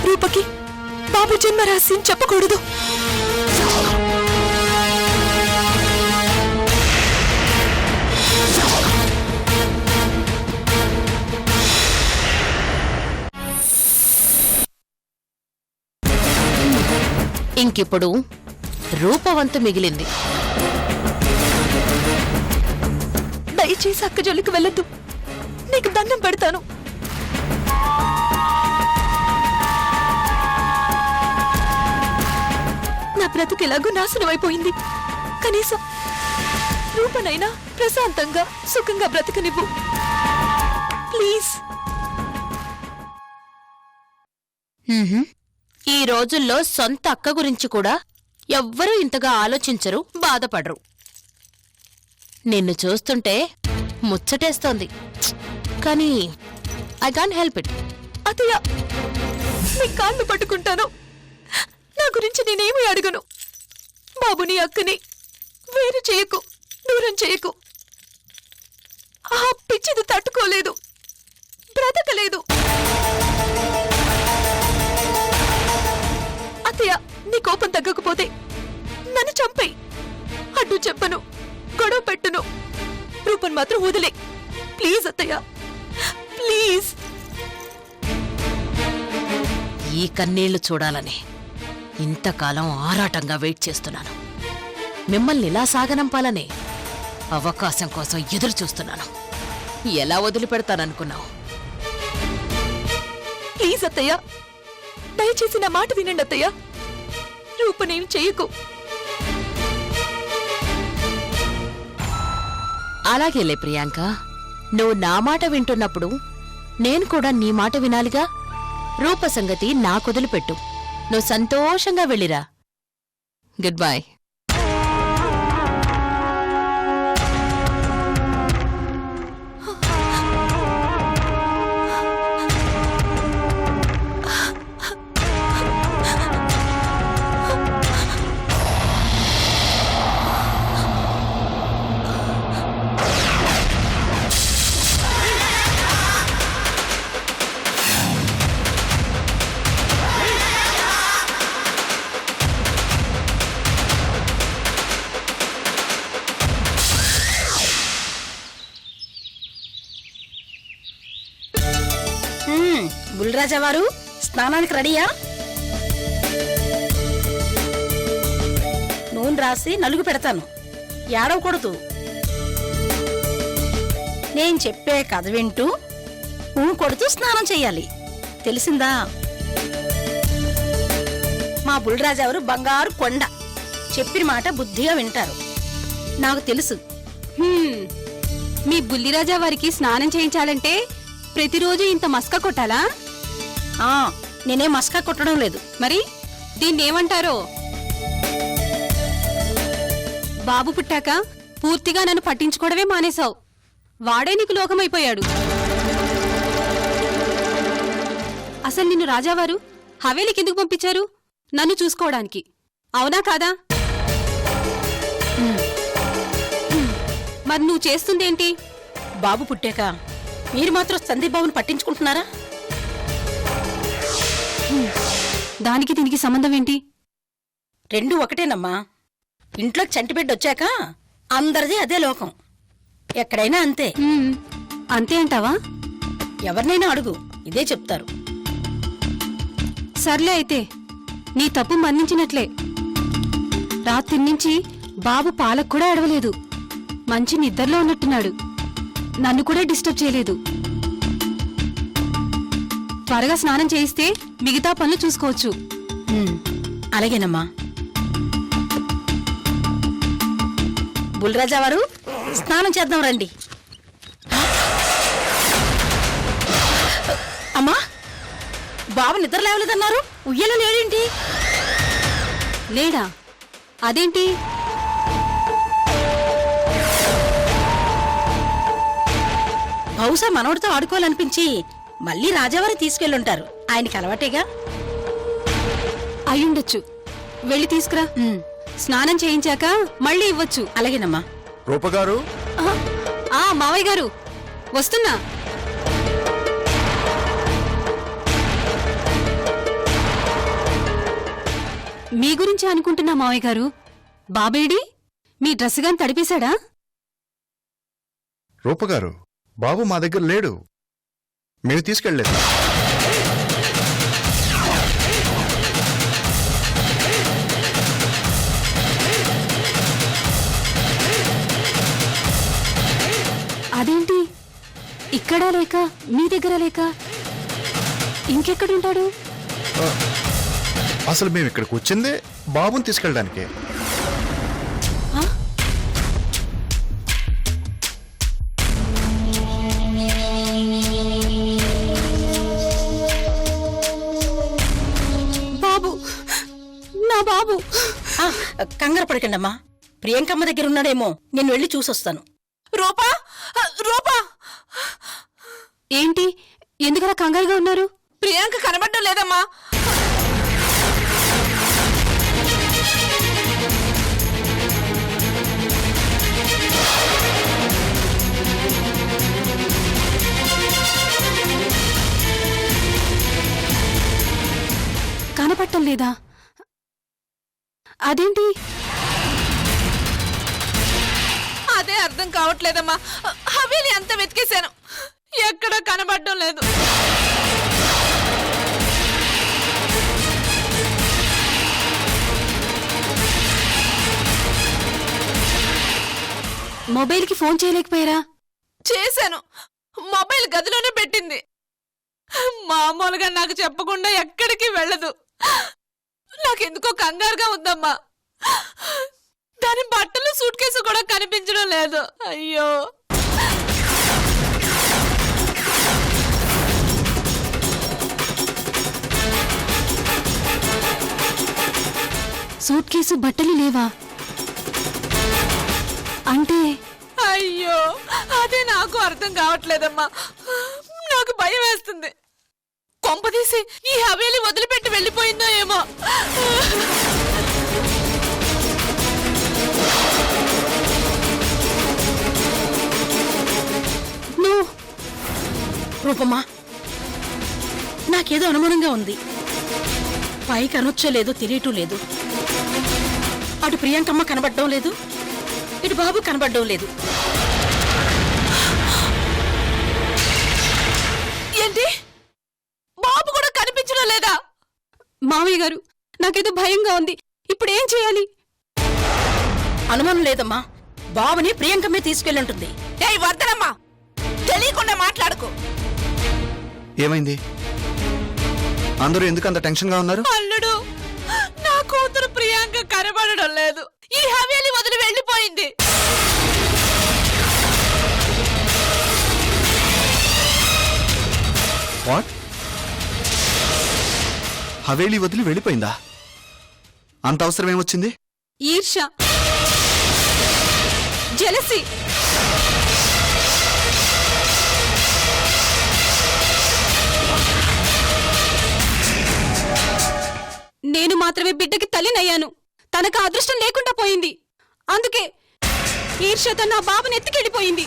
రూపకి బాబు జన్మ రహస్యం చెప్పకూడదు. ఇంకిప్పుడు రూపవంతు మిగిలింది. దయచేసి అక్క జోలికి వెళ్ళొద్దు, నీకు దండం పెడతాను. నా బ్రతుకు ఎలాగో నాశనం అయిపోయింది. కనీసం రూపనైనా ప్రశాంతంగా సుఖంగా బ్రతకనివ్వు ప్లీజ్. ఈ రోజుల్లో సొంత అక్క గురించి కూడా ఎవ్వరూ ఇంతగా ఆలోచించరు, బాధపడరు. నిన్ను చూస్తుంటే ముచ్చటేస్తోంది, కానీ ఐ కాంట్ హెల్ప్ ఇట్. అతయ్య, నీ కాళ్ళు పట్టుకుంటాను. నా గురించి నేనేమీ అడగను. బాబుని అక్కని వేరు చేయకు, దూరం చేయకు. ఆ పిచ్చిది తట్టుకోలేదు, బ్రతకలేదు. అత్తయ్య, నీ కోపం తగ్గకపోతే నన్ను చంపేయి. అడ్డు చెప్పను, గొడవ పెట్టును. రూపన్ మాత్రం వదిలే ప్లీజ్. అత్తయ్య ప్లీజ్. ఈ కన్నీళ్లు చూడాలని ఇంతకాలం ఆరాటంగా వెయిట్ చేస్తున్నాను. మిమ్మల్ని ఇలా సాగనంపాలనే అవకాశం కోసం ఎదురు చూస్తున్నాను. ఎలా వదిలిపెడతాననుకున్నావు? ప్లీజ్ అత్తయ్య, దయచేసి నా మాట వినండి అత్తయ్య. రూపనేం చెయ్యకు. అలాగేలే ప్రియాంక, నువ్వు నా మాట వింటున్నప్పుడు నేను కూడా నీ మాట వినాలిగా. రూప సంగతి నాకొదిలిపెట్టు, నువ్వు సంతోషంగా వెళ్ళిరా. Good bye. బుల్రాజా వారు స్నానానికి రెడీయా? నూనె రాసి నలుగు పెడతాను, ఏడవకూడదు. నేను చెప్పే కథ వింటూ కొడుతూ స్నానం చెయ్యాలి, తెలిసిందా? మా బుల్రాజా వారు బంగారు కొండ, చెప్పిన మాట బుద్ధిగా వింటారు, నాకు తెలుసు. మీ బుల్లిరాజా వారికి స్నానం చేయించాలంటే ప్రతిరోజు ఇంత మస్క కొట్టాలా? నేనే మస్కా కొట్టడం లేదు. మరి దీన్ని ఏమంటారో? బాబు పుట్టాక పూర్తిగా నన్ను పట్టించుకోవడమే మానేశావు. వాడే నీకు లోకమైపోయాడు. అసలు నిన్ను రాజావారు హవేలీకి ఎందుకు పంపించారు? నన్ను చూసుకోవడానికి, అవునా కాదా? మరి నువ్వు చేస్తుందేంటి? బాబు పుట్టాక మీరు మాత్రం సందీప్ బాబుని పట్టించుకుంటున్నారా? దానికి దీనికి సంబంధం ఏంటి? రెండు ఒకటేనమ్మా. ఇంట్లోకి చంటిబిడ్డ వచ్చాక అందరిది అదే లోకం, ఎక్కడైనా అంతే. అంతే అంటావా? ఎవరినైనా అడుగు, ఇదే చెప్తారు. సర్లే అయితే, నీ తప్పు మన్నించినట్లే. రాత్రి నుంచి బాబు పాలకు కూడా ఎడవలేదు, మంచి నిద్రలో ఉన్నట్టున్నాడు. నన్ను కూడా డిస్టర్బ్ చేయలేదు. త్వరగా స్నానం చేయిస్తే మిగతా పనులు చూసుకోవచ్చు. అలాగేనమ్మా. బుల్రాజా వారు స్నానం చేద్దాం రండి. అమ్మా, బాబు నిద్ర లేవలేదన్నారు, ఉయ్యలో లేడేంటి? లేడా? అదేంటి? బహుశా మనవడితో ఆడుకోవాలనిపించి మళ్ళీ రాజావారి తీసుకెళ్ళుంటారు, ఆయనకి అలవాటేగా. అయ్యుండొచ్చు. వెళ్ళి తీసుకురా, స్నానం చేయించాక మళ్ళీ ఇవ్వచ్చు. అలాగేనమ్మా. రూపగారు, మావయ్య గారు వస్తున్నా. మీ గురించి అనుకుంటున్నా మావయ్య గారు. బాబేడి మీ డ్రెస్ గాని తడిపేశాడా? రూపగారు, బాబు మా దగ్గర లేడు. మేము తీసుకెళ్ళలేదు. అదేంటి ఇక్కడా లేక మీ దగ్గర లేక ఇంకెక్కడుంటాడు? అసలు మేము ఇక్కడికి వచ్చిందే బాబుని తీసుకెళ్ళడానికే. బాబు, నా బాబు. కంగారు పడకండమ్మా, ప్రియాంకమ్మ దగ్గర ఉన్నాడేమో, నేను వెళ్ళి చూసొస్తాను. రూపా, రూపా, ఏంటి ఎందుకలా కంగారుగా ఉన్నారు? ప్రియాంక కనబడడం లేదమ్మా. కనపట్టం లేదా? అదేంటి? అదే అర్థం కావట్లేదమ్మా. హవేలి అంతా వెతికేశాను, ఎక్కడా కనబడడం లేదు. మొబైల్కి ఫోన్ చేయలేకపోయారా? చేశాను, మొబైల్ గదిలోనే పెట్టింది. మామూలుగా నాకు చెప్పకుండా ఎక్కడికి వెళ్ళదు. నాకెందుకో కంగారుగా ఉందమ్మా. దాని బట్టలు సూట్ కేసు కూడా కనిపించడం లేదు. అయ్యో, సూట్ కేసు బట్టలు లేవా? అంటే అయ్యో, అదే నాకు అర్థం కావట్లేదమ్మా. నాకు భయం వేస్తుంది. కొంపదీసి ఈ హవేలి వదిలిపెట్టి వెళ్ళిపోయిందో ఏమో. రూపమ్మా, నాకేదో అనుమానంగా ఉంది. పైకి అనొచ్చలేదు, తెలియటం లేదు. అటు ప్రియాంకమ్మ కనబడడం లేదు, ఇటు బాబు కనబడడం లేదు. ఏంటి, బాబు కూడా కనిపించడం లేదా? మావయ్య గారు, నాకేదో భయంగా ఉంది. ఇప్పుడు ఏం చేయాలి? అనుమానం లేదమ్మా, బాబుని ప్రియాంకమ్మే తీసుకెళ్ళుంటుంది. ఏయ్ వర్ధనమ్మా, తెలియకుండా మాట్లాడుకో. ఏమైంది? అందరూ ఎందుకు అంత టెన్షన్గా ఉన్నారు? అల్లుడు, నా కూతురు ప్రియాంక కనబడడం లేదు. ఈ హవేలి వదిలి వెళ్ళిపోయింది. వాట్? హవేలీ వదిలి వెళ్ళిపోయిందా? అంత అవసరం ఏమొచ్చింది? ఈర్ష, జెలసీ. నేను మాత్రమే బిడ్డకి తల్లినయ్యాను, తనకు అదృష్టం లేకుండా పోయింది. అందుకే ఈర్షతో నా బాబుని ఎత్తుకెళ్ళిపోయింది.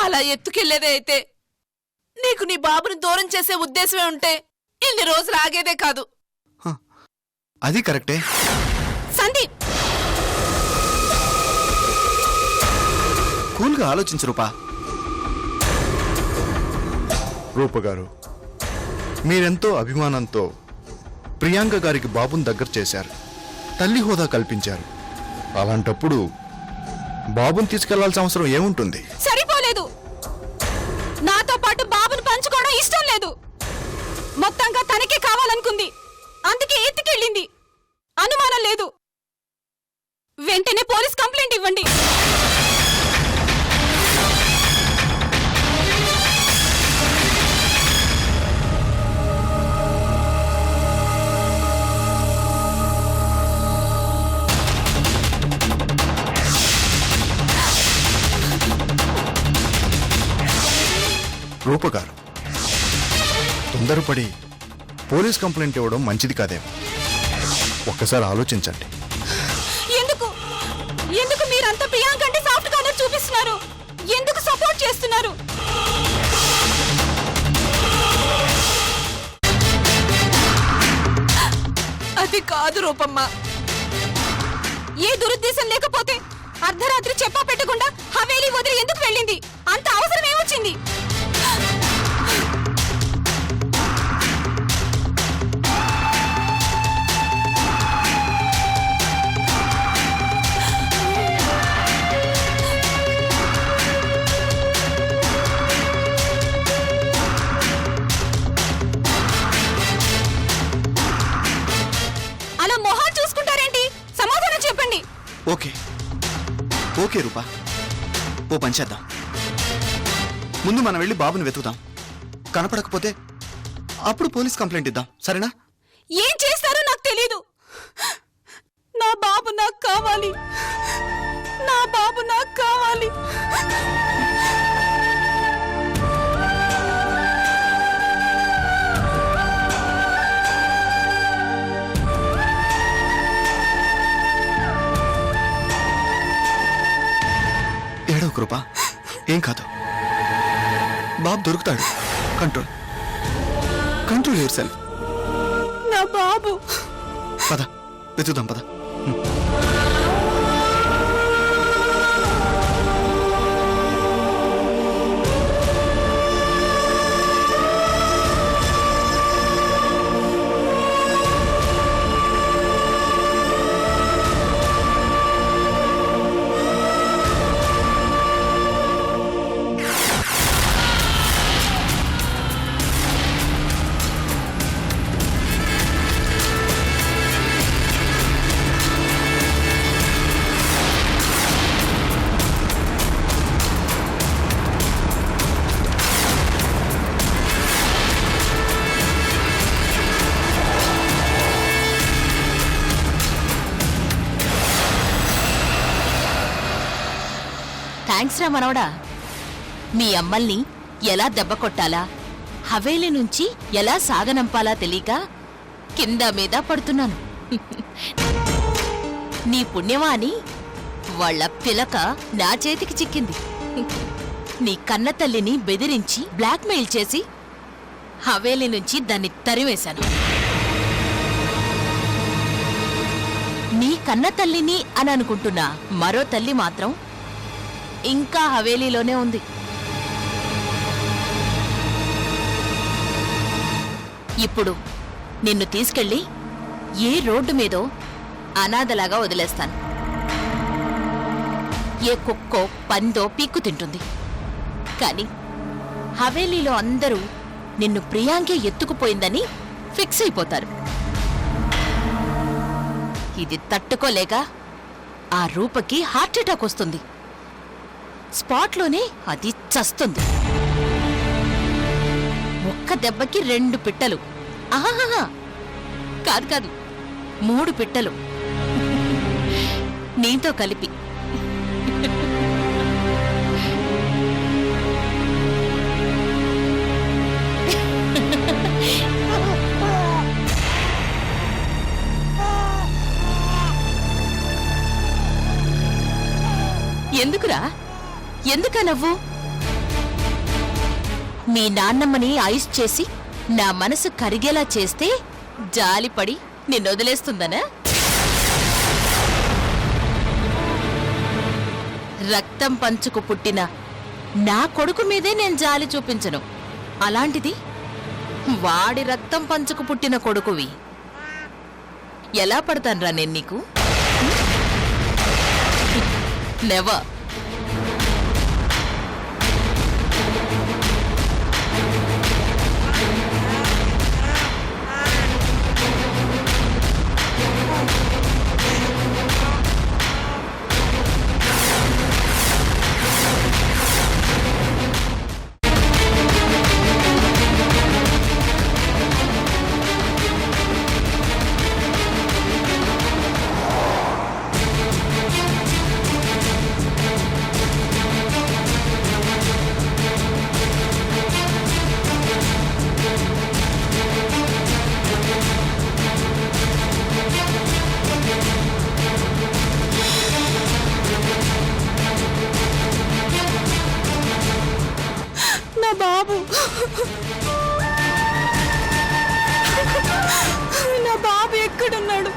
అలా ఎత్తుకెళ్లేదే అయితే నీకు నీ బాబుని దూరం చేసే ఉద్దేశమే ఉంటే ఇన్ని రోజులు ఆగేదే కాదు. అది కరెక్టే. సందీప్, కూల్గా ఆలోచించు రూపా. రూపగారు, మీరెంతో అభిమానంతో ప్రియాంక గారికి బాబుని దగ్గర చేశారు, తల్లి హోదా కల్పించారు. అలాంటప్పుడు బాబుని తీసుకెళ్లాల్సిన అవసరం ఏముంటుంది? సరిపోలేదు. నాతో పాటు బాబుని పంచుకోవడం ఇష్టం లేదు. మొత్తంగా తనకే కావాలనుకుంది, అందుకే ఎత్తుకెళ్ళింది. అనుమానం లేదు. వెంటనే పోలీస్ కంప్లైంట్ ఇవ్వండి. రూపగారు, తొందరపడి పోలీస్ కంప్లైంట్ ఇవ్వడం మంచిది కాదేమో. ఒక్కసారి ఆలోచించండి. ఎందుకు ఎందుకు మీరంతా ప్రియాంక అంటే సాఫ్ట్ కార్నర్ చూపిస్తున్నారు? ఎందుకు సపోర్ట్ చేస్తున్నారు? అది కాదు రూపమ్మ. ఏ దురుద్దేశం లేకపోతే అర్ధరాత్రి చెప్పా పెట్టకుండా హవేలీ వదిలి ఎందుకు వెళ్ళింది? అంత అవసరం ఏమొచ్చింది? అలా మొహాలు చూసుకుంటారేంటి? సమాధానం చెప్పండి. ఓకే ఓకే రూపా, ఓ పని చేద్దాం. ముందు మనం వెళ్ళి బాబుని వెతుకుదాం. కనపడకపోతే అప్పుడు పోలీస్ కంప్లైంట్ ఇద్దాం, సరేనా? ఏం చేస్తారో నాకు తెలీదు. నా బాబు నాకు కావాలి. నా బాబు నాకు కావాలి. ఏడో కృపా, ఏం కాదు. బాబు దొరుకుతాడు. Control control your self. నా బాబు. పద వెతుకుదాం, పద. థ్యాంక్స్ రా మనవడా. మీ అమ్మల్ని ఎలా దెబ్బ కొట్టాలా, హవేలీ నుంచి ఎలా సాగనంపాలా తెలియక కింద మీద పడుతున్నాను. నీ పుణ్యమా అని వాళ్ళ పిలక నా చేతికి చిక్కింది. నీ కన్న తల్లిని బెదిరించి బ్లాక్మెయిల్ చేసి హవేలీ నుంచి దాన్ని తరివేశాను. నీ కన్న తల్లిని అని అనుకుంటున్నా మరో తల్లి మాత్రం ఇంకా హవేలీలోనే ఉంది. ఇప్పుడు నిన్ను తీసుకెళ్ళి ఏ రోడ్డు మీదో అనాథలాగా వదిలేస్తాను. ఏ కుక్కో పందో పీక్కు తింటుంది. కానీ హవేలీలో అందరూ నిన్ను ప్రియాంకే ఎత్తుకుపోయిందని ఫిక్స్ అయిపోతారు. ఇది తట్టుకోలేక ఆ రూపకి హార్ట్అటాక్ వస్తుంది. స్పాట్లోనే అది చస్తుంది. ఒక్క దెబ్బకి 2 పిట్టలు. ఆహాహా, కాదు కాదు, 3 పిట్టలు నీతో కలిపి. ఎందుకురా, ఎందుకా నవ్వు? మీ నాన్నమ్మని ఐస్ చేసి నా మనసు కరిగేలా చేస్తే జాలిపడి నిన్నొదిలేస్తుందనా? రక్తం పంచుకు పుట్టిన నా కొడుకు మీదే నేను జాలి చూపించను. అలాంటిది వాడి రక్తం పంచుకు పుట్టిన కొడుకువి. ఎలా పడతాన్రా నేను నీకు? నెవర్. బాబు నా బాబు ఎక్కడున్నాడు?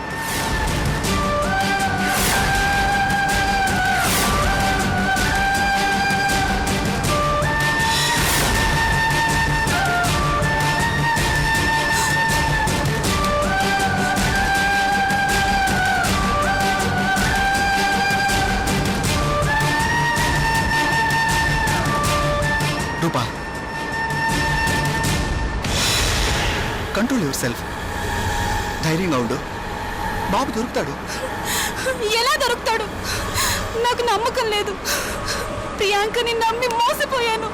రూపా, కంట్రోల్ యువర్ సెల్ఫ్. ధైర్యంగా ఉండు, బాబు దొరుకుతాడు. ఎలా దొరుకుతాడు? నాకు నమ్మకం లేదు. ప్రియాంకని నమ్మి మోసపోయాను.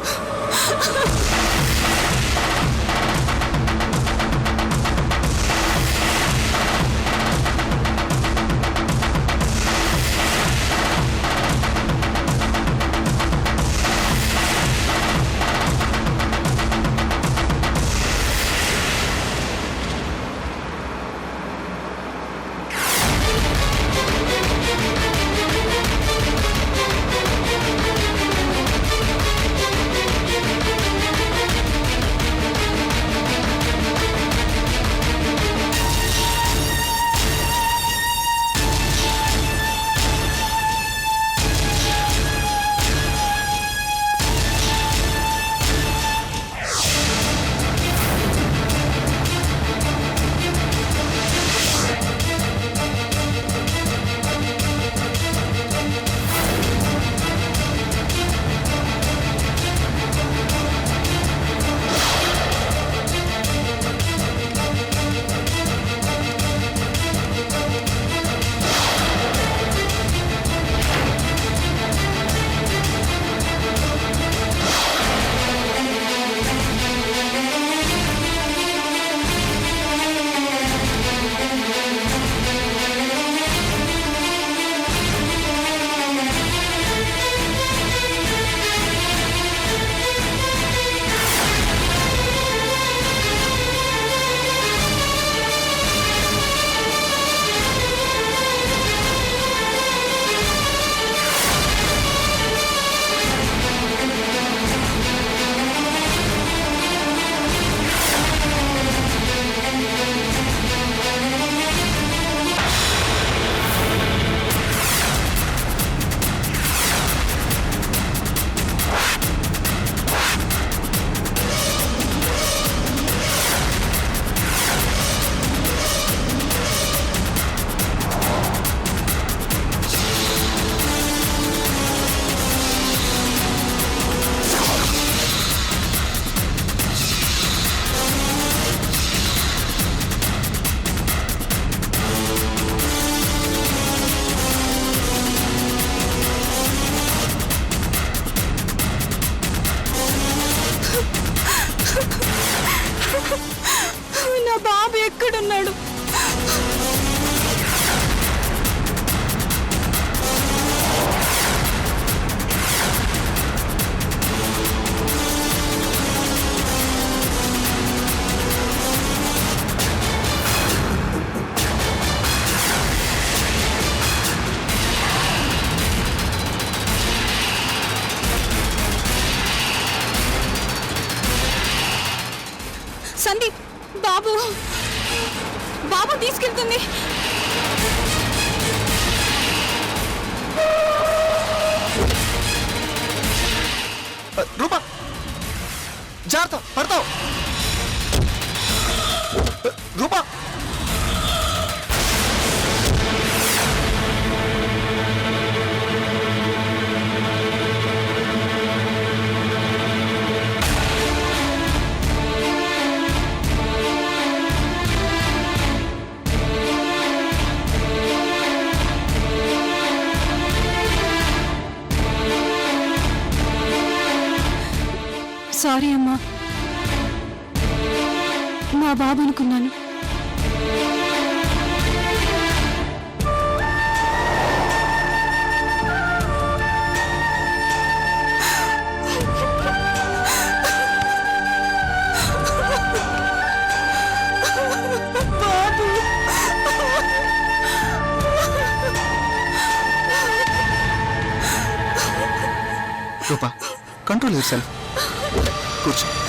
నా బాబు ఎక్కడున్నాడు? సందీప్, బాబు బాబు తీసుకెళ్తుంది. రూపా, జాగ్రత్త, పడతావు. రూపా, సారీ అమ్మా, మా బాబు అనుకున్నాను. రూపా, కంట్రోల్ యువర్ సెల్ఫ్. కూర్చో